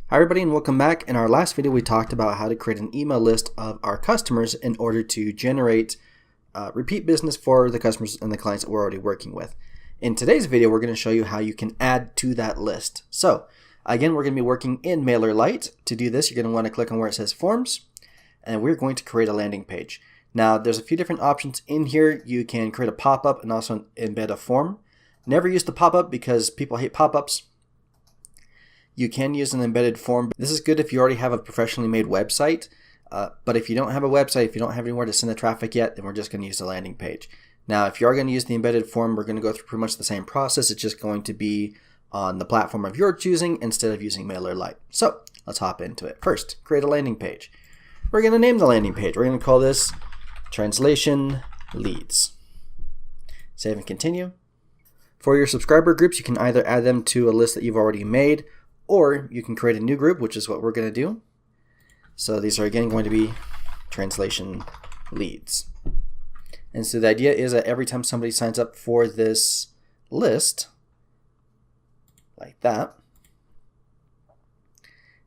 Hi everybody and welcome back. In our last video we talked about how to create an email list of our customers in order to generate repeat business for the customers and the clients that we're already working with. In today's video we're going to show you how you can add to that list. So again, we're going to be working in MailerLite. To do this, you're going to want to click on where it says Forms, and we're going to create a landing page. Now there's a few different options in here. You can create a pop-up and also embed a form. Never use the pop-up because people hate pop-ups. You can use an embedded form. This is good if you already have a professionally made website, but if you don't have a website, if you don't have anywhere to send the traffic yet, then we're just going to use the landing page. Now, if you are going to use the embedded form, we're going to go through pretty much the same process. It's just going to be on the platform of your choosing instead of using MailerLite. So let's hop into it. First, create a landing page. We're going to name the landing page. We're going to call this Translation Leads. Save and continue. For your subscriber groups, you can either add them to a list that you've already made, or you can create a new group, which is what we're going to do. So these are again going to be translation leads. And so the idea is that every time somebody signs up for this list, like that,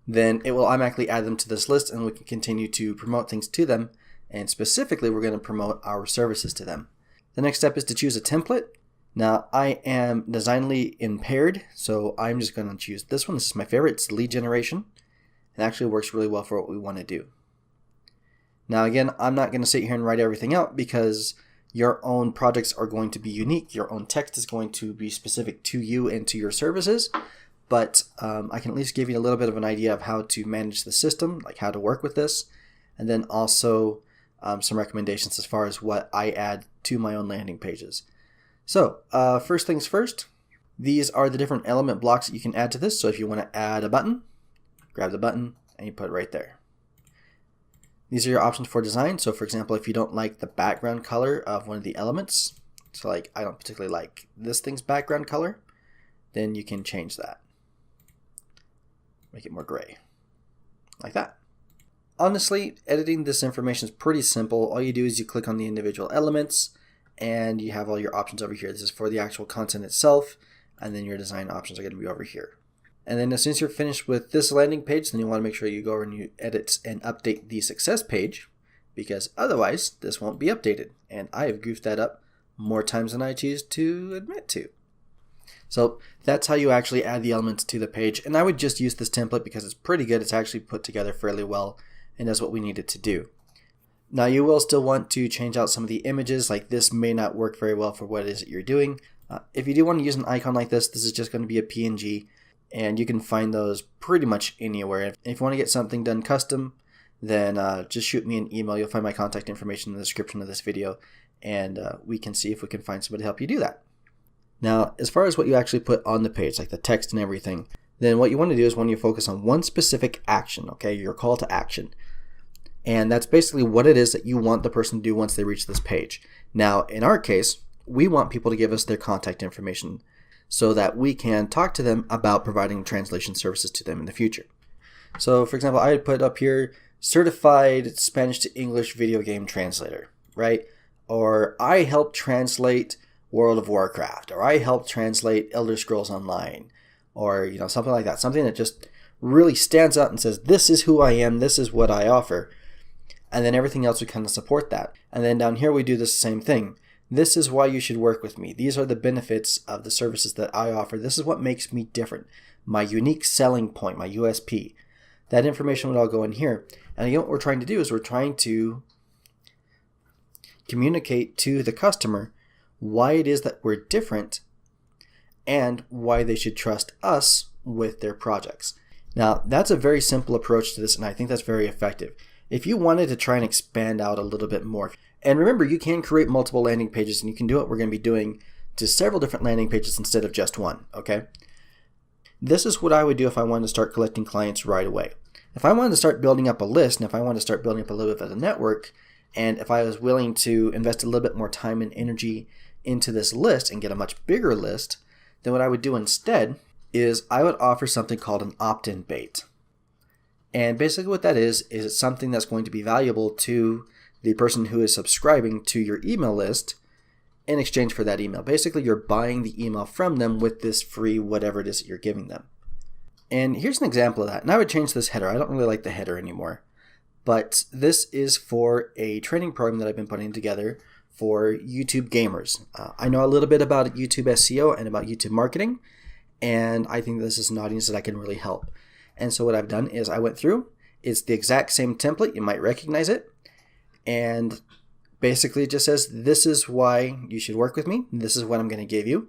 then it will automatically add them to this list and we can continue to promote things to them. And specifically, we're going to promote our services to them. The next step is to choose a template. Now, I am designly impaired, so I'm just going to choose this one. This is my favorite. It's lead generation. It actually works really well for what we want to do. Now, again, I'm not going to sit here and write everything out because your own projects are going to be unique. Your own text is going to be specific to you and to your services. But I can at least give you a little bit of an idea of how to manage the system, like how to work with this, and then also some recommendations as far as what I add to my own landing pages. So first things first, these are the different element blocks that you can add to this. So if you want to add a button, grab the button and you put it right there. These are your options for design. So for example, if you don't like the background color of one of the elements, so like I don't particularly like this thing's background color, then you can change that. Make it more gray, like that. Honestly, editing this information is pretty simple. All you do is you click on the individual elements, and you have all your options over here. This is for the actual content itself, and then your design options are going to be over here. And then as soon as you're finished with this landing page, then you want to make sure you go over and you edit and update the success page, because otherwise this won't be updated. And I have goofed that up more times than I choose to admit to. So that's how you actually add the elements to the page. And I would just use this template because it's pretty good. It's actually put together fairly well and does what we need it to do. Now you will still want to change out some of the images, like this may not work very well for what it is that you're doing. If you do want to use an icon like this is just going to be a PNG, and you can find those pretty much anywhere. If you want to get something done custom, then just shoot me an email. You'll find my contact information in the description of this video, and we can see if we can find somebody to help you do that. Now, as far as what you actually put on the page, like the text and everything, then what you want to do is when you focus on one specific action, okay, your call to action. And that's basically what it is that you want the person to do once they reach this page. Now, in our case, we want people to give us their contact information so that we can talk to them about providing translation services to them in the future. So, for example, I would put up here, certified Spanish to English video game translator, right? Or I help translate World of Warcraft, or I help translate Elder Scrolls Online, or something like that. Something that just really stands out and says, this is who I am, this is what I offer. And then everything else would kind of support that. And then down here we do the same thing. This is why you should work with me. These are the benefits of the services that I offer. This is what makes me different. My unique selling point, my USP. That information would all go in here. And again, what we're trying to do is we're trying to communicate to the customer why it is that we're different and why they should trust us with their projects. Now, that's a very simple approach to this, and I think that's very effective. If you wanted to try and expand out a little bit more, and remember, you can create multiple landing pages, and you can do what we're going to be doing to several different landing pages instead of just one, okay? This is what I would do if I wanted to start collecting clients right away. If I wanted to start building up a list, and if I wanted to start building up a little bit of a network, and if I was willing to invest a little bit more time and energy into this list and get a much bigger list, then what I would do instead is I would offer something called an Optin Bait. And basically what that is it's something that's going to be valuable to the person who is subscribing to your email list in exchange for that email. Basically, you're buying the email from them with this free whatever it is that you're giving them. And here's an example of that. And I would change this header. I don't really like the header anymore. But this is for a training program that I've been putting together for YouTube gamers. I know a little bit about YouTube SEO and about YouTube marketing, and I think this is an audience that I can really help. And so what I've done is I went through. It's the exact same template. You might recognize it. And basically it just says, this is why you should work with me. This is what I'm going to give you.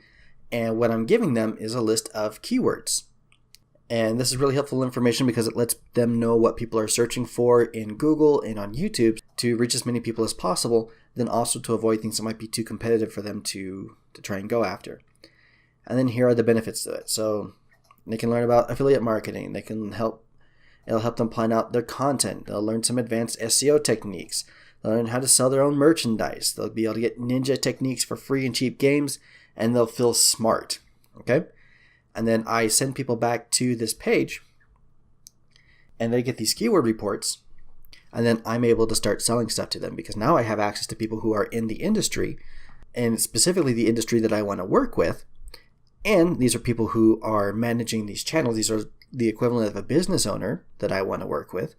And what I'm giving them is a list of keywords. And this is really helpful information because it lets them know what people are searching for in Google and on YouTube to reach as many people as possible, then also to avoid things that might be too competitive for them to try and go after. And then here are the benefits to it. So they can learn about affiliate marketing. It'll help them plan out their content. They'll learn some advanced SEO techniques. They'll learn how to sell their own merchandise. They'll be able to get ninja techniques for free and cheap games, and they'll feel smart. Okay? And then I send people back to this page, and they get these keyword reports, and then I'm able to start selling stuff to them because now I have access to people who are in the industry, and specifically the industry that I want to work with. And these are people who are managing these channels. These are the equivalent of a business owner that I want to work with.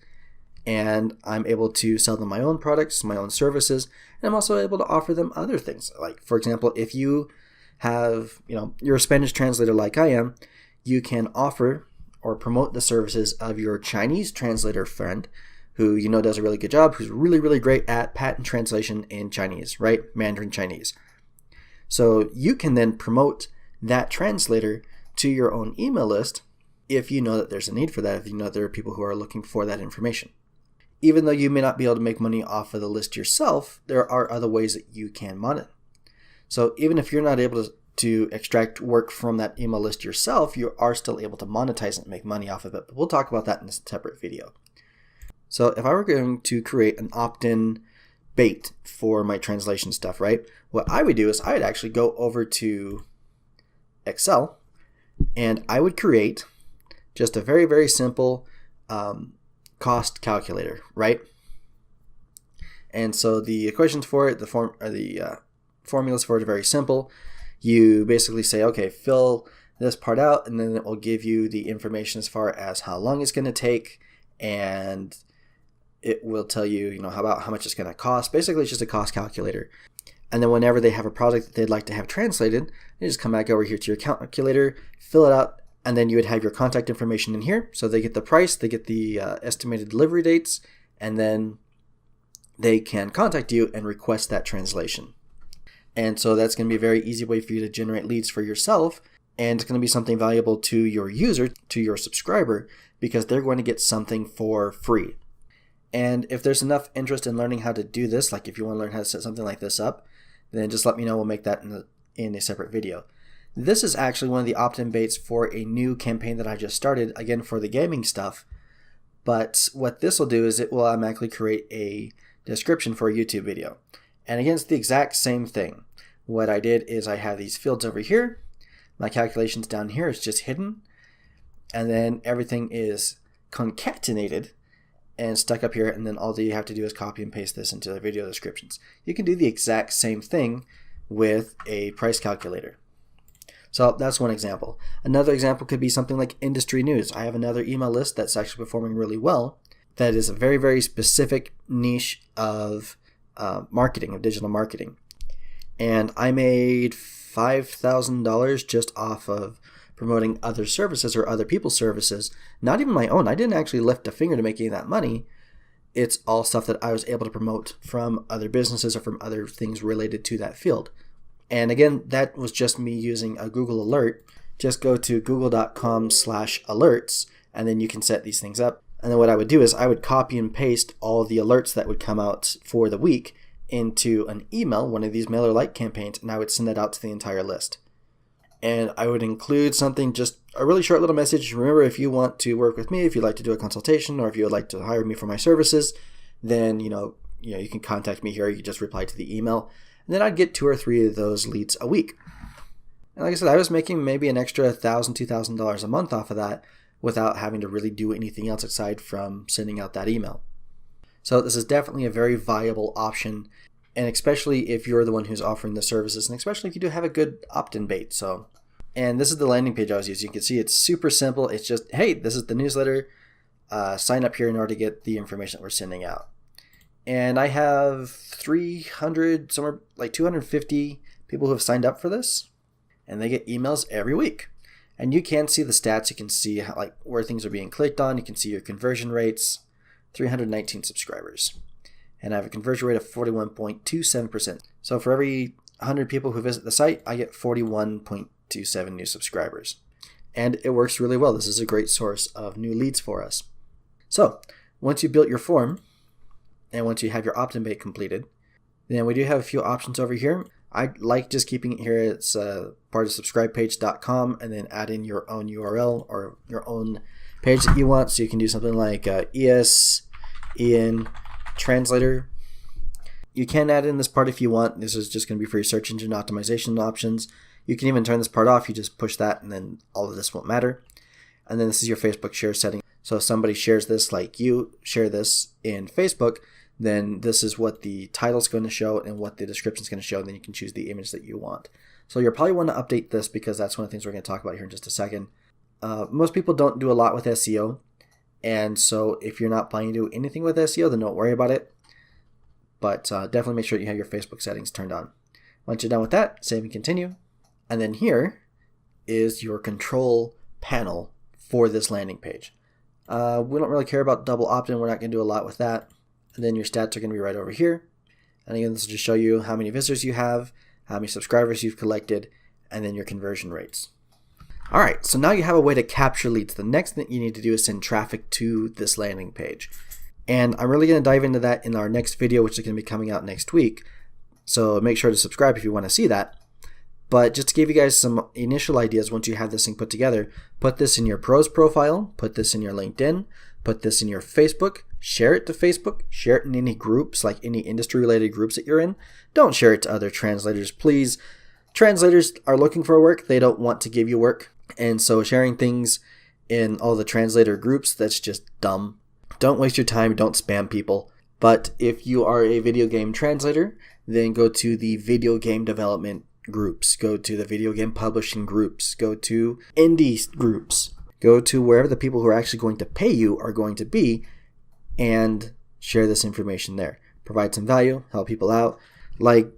And I'm able to sell them my own products, my own services, and I'm also able to offer them other things. Like, for example, if you you're a Spanish translator like I am, you can offer or promote the services of your Chinese translator friend who you know does a really good job, who's really, really great at patent translation in Chinese, right? Mandarin Chinese. So you can then promote that translator to your own email list if you know that there's a need for that, if you know there are people who are looking for that information. Even though you may not be able to make money off of the list yourself, there are other ways that you can monetize. So even if you're not able to extract work from that email list yourself, you are still able to monetize it and make money off of it. But we'll talk about that in a separate video. So if I were going to create an Optin Bait for my translation stuff, right? What I would do is I would actually go over to Excel and I would create just a very, very simple cost calculator, right? And so the equations for it, the formulas for it are very simple. You basically say, okay, fill this part out, and then it will give you the information as far as how long it's going to take, and it will tell you, how much it's going to cost. Basically, it's just a cost calculator. And then whenever they have a project that they'd like to have translated, you just come back over here to your calculator, fill it out, and then you would have your contact information in here. So they get the price, they get the estimated delivery dates, and then they can contact you and request that translation. And so that's going to be a very easy way for you to generate leads for yourself. And it's going to be something valuable to your user, to your subscriber, because they're going to get something for free. And if there's enough interest in learning how to do this, like if you want to learn how to set something like this up, then just let me know. We'll make that in a separate video. This is actually one of the opt-in baits for a new campaign that I just started, again for the gaming stuff. But what this will do is it will automatically create a description for a YouTube video. And again, it's the exact same thing. What I did is I have these fields over here. My calculations down here is just hidden. And then everything is concatenated and stuck up here. And then all that you have to do is copy and paste this into the video descriptions. You can do the exact same thing with a price calculator. So that's one example. Another example could be something like industry news. I have another email list that's actually performing really well. That is a very, very specific niche of marketing, of digital marketing. And I made $5,000 just off of promoting other services or other people's services, not even my own. I didn't actually lift a finger to make any of that money. It's all stuff that I was able to promote from other businesses or from other things related to that field. And again, that was just me using a Google alert. Just go to google.com/alerts, and then you can set these things up. And then what I would do is I would copy and paste all the alerts that would come out for the week into an email, one of these MailerLite campaigns, and I would send that out to the entire list. And I would include something, just a really short little message. Remember, if you want to work with me, if you'd like to do a consultation, or if you would like to hire me for my services, then you can contact me here. You can just reply to the email. And then I'd get 2 or 3 of those leads a week. And like I said, I was making maybe an extra $1,000, $2,000 a month off of that without having to really do anything else aside from sending out that email. So this is definitely a very viable option, and especially if you're the one who's offering the services, and especially if you do have a good opt-in bait. So And this is the landing page I was using. You can see it's super simple. It's just, hey, this is the newsletter. Sign up here in order to get the information that we're sending out. And I have 300, somewhere like 250 people who have signed up for this. And they get emails every week. And you can see the stats. You can see how, like, where things are being clicked on. You can see your conversion rates. 319 subscribers. And I have a conversion rate of 41.27%. So for every 100 people who visit the site, I get 41.27 new subscribers. And it works really well. This is a great source of new leads for us. So once you've built your form, and once you have your Optin Bait completed, then we do have a few options over here. I like just keeping it here. It's part of subscribepage.com, and then add in your own URL or your own page that you want. So you can do something like EN translator. You can add in this part if you want. This is just going to be for your search engine optimization options. You can even turn this part off. You just push that and then all of this won't matter. And then this is your Facebook share setting. So if somebody shares this, like you share this in Facebook, then this is what the title is going to show and what the description is going to show. Then you can choose the image that you want. So you'll probably want to update this because that's one of the things we're going to talk about here in just a second. Most people don't do a lot with SEO. And so if you're not planning to do anything with SEO, then don't worry about it. But definitely make sure you have your Facebook settings turned on. Once you're done with that, save and continue. And then here is your control panel for this landing page. We don't really care about double opt-in. We're not going to do a lot with that. And then your stats are going to be right over here. And again, this will just show you how many visitors you have, how many subscribers you've collected, and then your conversion rates. All right, so now you have a way to capture leads. The next thing you need to do is send traffic to this landing page. And I'm really going to dive into that in our next video, which is going to be coming out next week. So make sure to subscribe if you want to see that. But just to give you guys some initial ideas, once you have this thing put together, put this in your pros profile, put this in your LinkedIn, put this in your Facebook, share it to Facebook, share it in any groups, like any industry-related groups that you're in. Don't share it to other translators, please. Translators are looking for work. They don't want to give you work. And so sharing things in all the translator groups, that's just dumb. Don't waste your time. Don't spam people. But if you are a video game translator, then go to the video game development groups. Go to the video game publishing groups. Go to indie groups. Go to wherever the people who are actually going to pay you are going to be and share this information there. Provide some value, help people out. Like,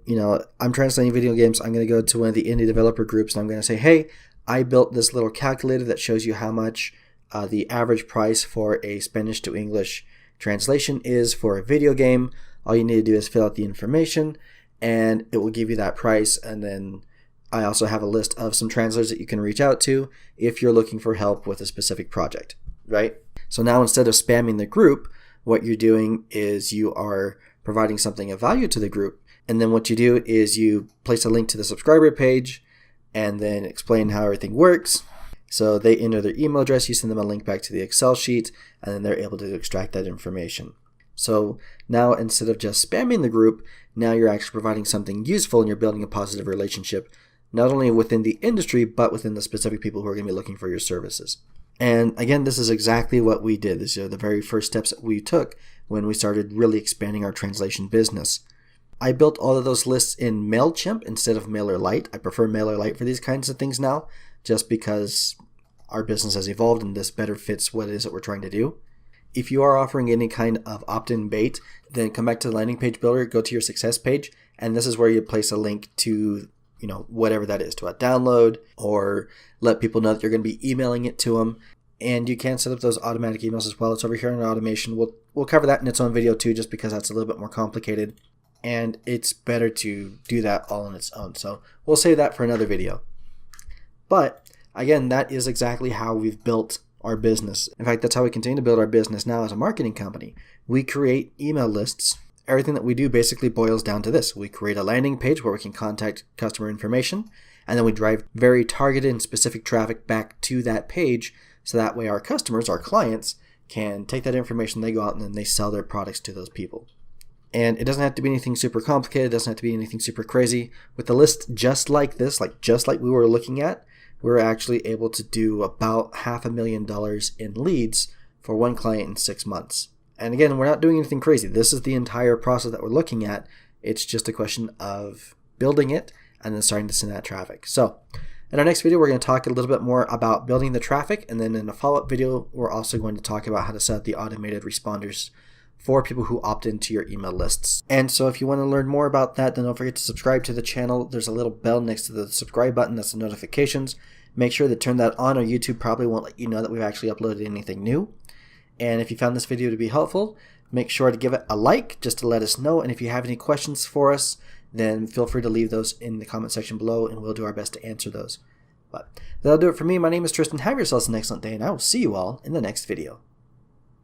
I'm translating video games. I'm going to go to one of the indie developer groups and I'm going to say, hey, I built this little calculator that shows you how much the average price for a Spanish to English translation is for a video game. All you need to do is fill out the information and it will give you that price. And then I also have a list of some translators that you can reach out to if you're looking for help with a specific project, right? So now instead of spamming the group, what you're doing is you are providing something of value to the group. And then what you do is you place a link to the subscriber page and then explain how everything works. So they enter their email address, you send them a link back to the Excel sheet, and then they're able to extract that information. So now instead of just spamming the group, now you're actually providing something useful and you're building a positive relationship, not only within the industry, but within the specific people who are going to be looking for your services. And again, this is exactly what we did. These are the very first steps that we took when we started really expanding our translation business. I built all of those lists in MailChimp instead of MailerLite. I prefer MailerLite for these kinds of things now, just because our business has evolved and this better fits what it is that we're trying to do. If you are offering any kind of Optin Bait, then come back to the landing page builder, go to your success page, and this is where you place a link to, whatever that is, to a download, or let people know that you're going to be emailing it to them. And you can set up those automatic emails as well. It's over here in automation. We'll cover that in its own video too, just because that's a little bit more complicated. And it's better to do that all on its own. So we'll save that for another video. But again, that is exactly how we've built our business. In fact, that's how we continue to build our business now as a marketing company. We create email lists. Everything that we do basically boils down to this. We create a landing page where we can contact customer information, and then we drive very targeted and specific traffic back to that page, so that way our customers, our clients, can take that information, they go out and then they sell their products to those people. And it doesn't have to be anything super complicated. It doesn't have to be anything super crazy. With the list just like this, just like we were looking at, we're actually able to do about $500,000 in leads for one client in 6 months. And again, we're not doing anything crazy. This is the entire process that we're looking at. It's just a question of building it and then starting to send that traffic. So In our next video, we're going to talk a little bit more about building the traffic, and then in a follow-up video, we're also going to talk about how to set up the automated responders for people who opt into your email lists. And so if you want to learn more about that, then don't forget to subscribe to the channel. There's a little bell next to the subscribe button. That's the notifications. Make sure to turn that on, or YouTube probably won't let you know that we've actually uploaded anything new. And if you found this video to be helpful, make sure to give it a like just to let us know. And if you have any questions for us, then feel free to leave those in the comment section below, and we'll do our best to answer those. But that'll do it for me. My name is Tristan. Have yourselves an excellent day, and I will see you all in the next video.